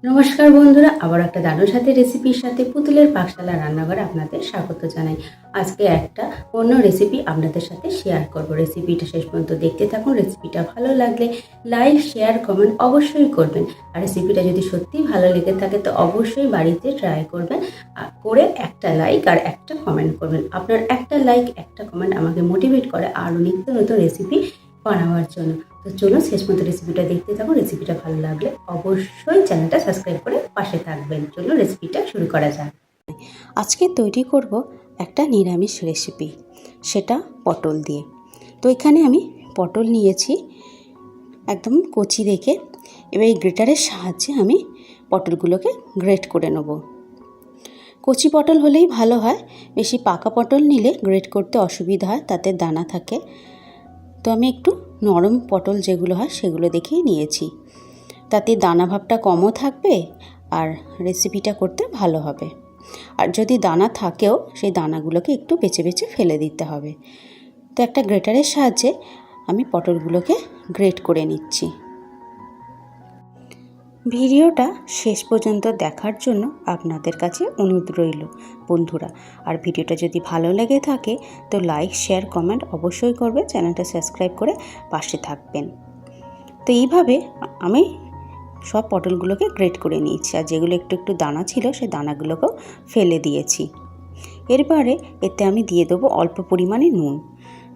নমস্কার বন্ধুরা, আবার একটা দারুণ সাথে রেসিপির সাথে পুতুলের পাকশালা রান্নাঘরে আপনাদের স্বাগত জানাই। আজকে একটা অন্য রেসিপি আপনাদের সাথে শেয়ার করব। রেসিপিটা শেষ পর্যন্ত দেখতে থাকুন। রেসিপিটা ভালো লাগলে লাইক, শেয়ার, কমেন্ট অবশ্যই করবেন। আর রেসিপিটা যদি সত্যিই ভালো লেগে থাকে তো অবশ্যই বাড়িতে ট্রাই করবেন। করে একটা লাইক আর একটা কমেন্ট করবেন। আপনার একটা লাইক, একটা কমেন্ট আমাকে মোটিভেট করে আরও নিত্য নতুন রেসিপি বানাবার জন্য। তো চলুন শেষ পর্যন্ত রেসিপিটা দেখতে থাকুন। রেসিপিটা ভালো লাগলে অবশ্যই চ্যানেলটা সাবস্ক্রাইব করে পাশে থাকবেন। চলুন রেসিপিটা শুরু করা যাক। আজকে তৈরি করব একটা নিরামিষ রেসিপি, সেটা পটল দিয়ে। তো এখানে আমি পটল নিয়েছি একদম কচি রেখে। এবার এই গ্রেটারের সাহায্যে আমি পটলগুলোকে গ্রেট করে নেব। কচি পটল হলেই ভালো হয়, বেশি পাকা পটল নিলে গ্রেট করতে অসুবিধা হয়, তাতে দানা থাকে। তো আমি একটু নরম পটল যেগুলো হয় সেগুলো দেখেই নিয়েছি, তাতে দানা ভাবটা কমও থাকবে আর রেসিপিটা করতে ভালো হবে। আর যদি দানা থাকেও সেই দানাগুলোকে একটু বেছে বেছে ফেলে দিতে হবে। তো একটা গ্রেটারের সাহায্যে আমি পটলগুলোকে গ্রেট করে নিচ্ছি। ভিডিওটা শেষ পর্যন্ত দেখার জন্য আপনাদের কাছে অনুরোধ রইল বন্ধুরা। আর ভিডিওটা যদি ভালো লেগে থাকে তো লাইক, শেয়ার, কমেন্ট অবশ্যই করবে, চ্যানেলটা সাবস্ক্রাইব করে পাশে থাকবেন। তো এইভাবে আমি সব পটলগুলোকে গ্রেট করে নিয়েছি, আর যেগুলো একটু একটু দানা ছিল সেই দানাগুলোকেও ফেলে দিয়েছি। এরপরে এতে আমি দিয়ে দেবো অল্প পরিমাণে নুন।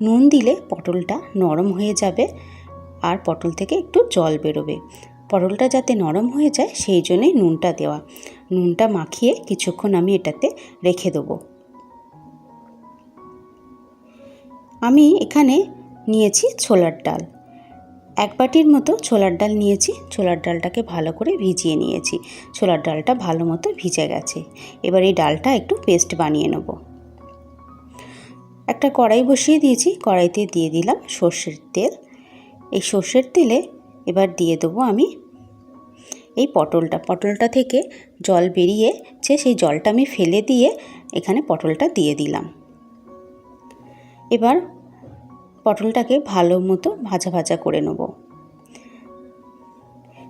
নুন দিলে পটলটা নরম হয়ে যাবে আর পটল থেকে একটু জল বেরোবে। পটলটা যাতে নরম হয়ে যায় সেই জন্যই নুনটা দেওয়া। নুনটা মাখিয়ে কিছুক্ষণ আমি এটাতে রেখে দেবো। আমি এখানে নিয়েছি ছোলার ডাল, এক বাটির মতো ছোলার ডাল নিয়েছি। ছোলার ডালটাকে ভালো করে ভিজিয়ে নিয়েছি। ছোলার ডালটা ভালো মতো ভিজে গেছে। এবার এই ডালটা একটু পেস্ট বানিয়ে নেব। একটা কড়াই বসিয়ে দিয়েছি, কড়াইতে দিয়ে দিলাম সর্ষের তেল। এই সর্ষের তেলে এবার দিয়ে দেবো আমি এই পটলটা থেকে জল বেরিয়েছে, সেই জলটা আমি ফেলে দিয়ে এখানে পটলটা দিয়ে দিলাম। এবার পটলটাকে ভালো মতো ভাজা ভাজা করে নেব।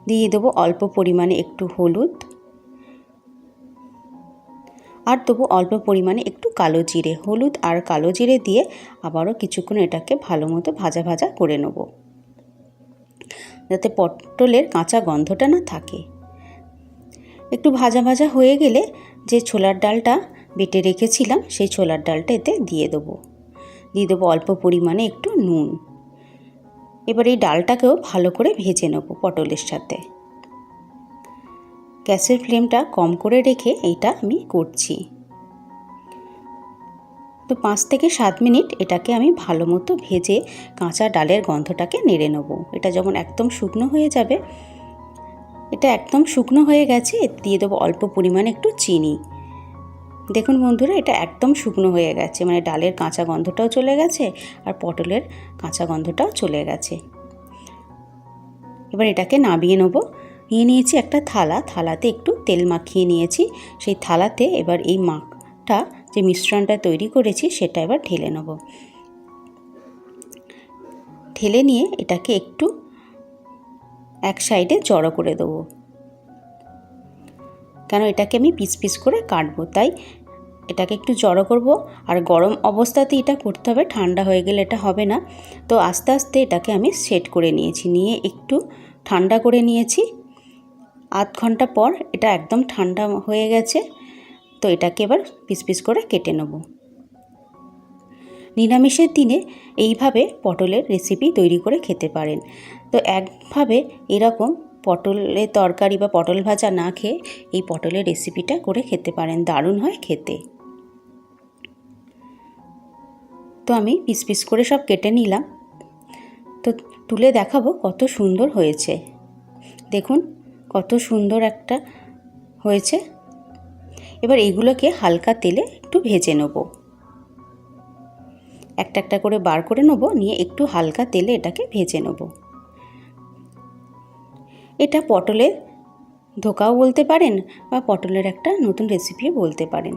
দিয়ে দেবো অল্প পরিমাণে একটু হলুদ, আর দেবো অল্প পরিমাণে একটু কালো জিরে। হলুদ আর কালো জিরে দিয়ে আবারও কিছুক্ষণ এটাকে ভালো মতো ভাজা ভাজা করে নেব, যাতে পটলের কাঁচা গন্ধটা না থাকে। একটু ভাজা ভাজা হয়ে গেলে যে ছোলার ডালটা বেটে রেখেছিলাম সেই ছোলার ডালটা এতে দিয়ে দেবো অল্প পরিমাণে একটু নুন। এবার এই ডালটাকেও ভালো করে ভেজে নেব পটলের সাথে। গ্যাসের ফ্লেমটা কম করে রেখে এইটা আমি করছি। তো 5 থেকে 7 মিনিট এটাকে আমি ভালো মতো ভেজে কাঁচা ডালের গন্ধটাকে নেড়ে নেব। এটা যখন একদম শুকনো হয়ে যাবে, এটা একদম শুকনো হয়ে গেছে, এতে দিয়ে দেবো অল্প পরিমাণে একটু চিনি। দেখুন বন্ধুরা, এটা একদম শুকনো হয়ে গেছে, মানে ডালের কাঁচা গন্ধটাও চলে গেছে আর পটলের কাঁচা গন্ধটাও চলে গেছে। এবার এটাকে নামিয়ে নেব। নিয়ে নিয়েছি একটা থালাতে একটু তেল মাখিয়ে নিয়েছি। সেই থালাতে এবার এই মাখটা, যে মিশ্রণটা তৈরি করেছি সেটা এবার ঢেলে নেব। ঢেলে নিয়ে এটাকে একটু এক সাইডে জড়ো করে দেবো, কেন এটাকে আমি পিস পিস করে কাটবো, তাই এটাকে একটু জড়ো করব। আর গরম অবস্থাতে এটা করতে হবে, ঠান্ডা হয়ে গেলে এটা হবে না। তো আস্তে আস্তে এটাকে আমি সেট করে নিয়েছি, নিয়ে একটু ঠান্ডা করে নিয়েছি। আধ ঘন্টা পর এটা একদম ঠান্ডা হয়ে গেছে। তো এটাকে এবার পিস পিস করে কেটে নেব। নিরামিষের দিনে এইভাবে পটলের রেসিপি তৈরি করে খেতে পারেন। তো একভাবে এরকম পটলের তরকারি বা পটল ভাজা না খেয়ে এই পটলের রেসিপিটা করে খেতে পারেন, দারুণ হয় খেতে। তো আমি পিস পিস করে সব কেটে নিলাম। তো তুলে দেখাবো কত সুন্দর হয়েছে। দেখুন কত সুন্দর একটা হয়েছে। এবার এইগুলোকে হালকা তেলে একটু ভেজে নেব। একটা একটা করে বার করে নেব, নিয়ে একটু হালকা তেলে এটাকে ভেজে নেব। এটা পটলের ধোকাও বলতে পারেন বা পটলের একটা নতুন রেসিপিও বলতে পারেন।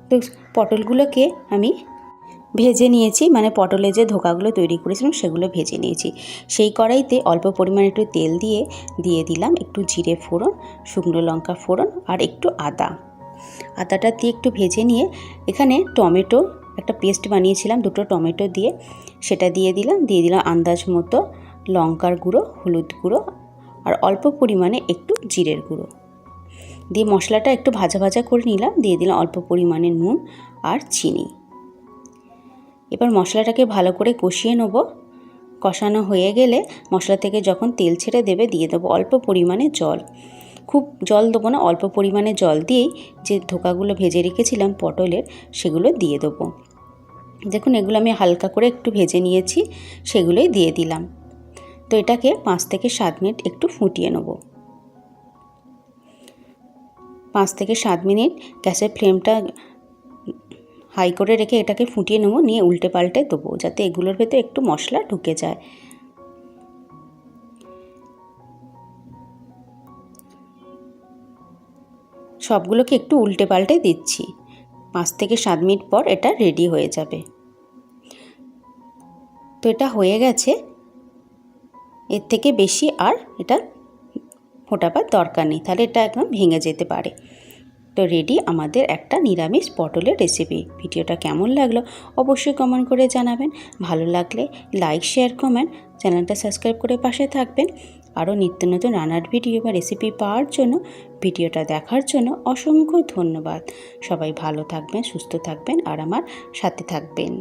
তো পটলগুলোকে আমি ভেজে নিয়েছি, মানে পটলে যে ধোকাগুলো তৈরি করেছিলাম সেগুলো ভেজে নিয়েছি। সেই কড়াইতে অল্প পরিমাণে একটু তেল দিয়ে দিলাম একটু জিরে ফোড়ন, শুকনো লঙ্কা ফোড়ন আর একটু আদাটা দিয়ে একটু ভেজে নিয়ে এখানে টমেটো একটা পেস্ট বানিয়েছিলাম, 2টো টমেটো দিয়ে সেটা দিয়ে দিলাম আন্দাজ মতো লঙ্কার গুঁড়ো, হলুদ গুঁড়ো আর অল্প পরিমাণে একটু জিরের গুঁড়ো দিয়ে মশলাটা একটু ভাজা ভাজা করে নিলাম। দিয়ে দিলাম অল্প পরিমাণে নুন আর চিনি। এবার মশলাটাকে ভালো করে কষিয়ে নেব। কষানো হয়ে গেলে মশলা থেকে যখন তেল ছেড়ে দেবে দিয়ে দেবো অল্প পরিমাণে জল। খুব জল দেবো না, অল্প পরিমাণে জল দিয়েই যে ধোকাগুলো ভেজে রেখেছিলাম পটলের সেগুলো দিয়ে দেবো। দেখুন এগুলো আমি হালকা করে একটু ভেজে নিয়েছি, সেগুলোই দিয়ে দিলাম। তো এটাকে 5 থেকে 7 মিনিট একটু ফুটিয়ে নেব। 5 থেকে 7 মিনিট গ্যাসের ফ্লেমটা হাই করে রেখে এটাকে ফুটিয়ে নেব, নিয়ে উল্টে পাল্টে দেবো যাতে এগুলোর ভেতরে একটু মশলা ঢুকে যায়। সবগুলোকে একটু উল্টে পাল্টে দিচ্ছি। 5 থেকে 7 মিনিট পর এটা রেডি হয়ে যাবে। তো এটা হয়ে গেছে, এর থেকে বেশি আর এটা ফোটাবার দরকার নেই, তাহলে এটা একদম ভেঙে যেতে পারে। তো রেডি আমাদের একটা নিরামিষ পটলের রেসিপি। ভিডিওটা কেমন লাগলো অবশ্যই কমেন্ট করে জানাবেন। ভালো লাগলে লাইক, শেয়ার, কমেন্ট, চ্যানেলটা সাবস্ক্রাইব করে পাশে থাকবেন। আরও নিত্য নতুন রান্নার ভিডিও বা রেসিপি পাওয়ার জন্য ভিডিওটা দেখার জন্য অসংখ্য ধন্যবাদ। সবাই ভালো থাকবেন, সুস্থ থাকবেন আর আমার সাথে থাকবেন।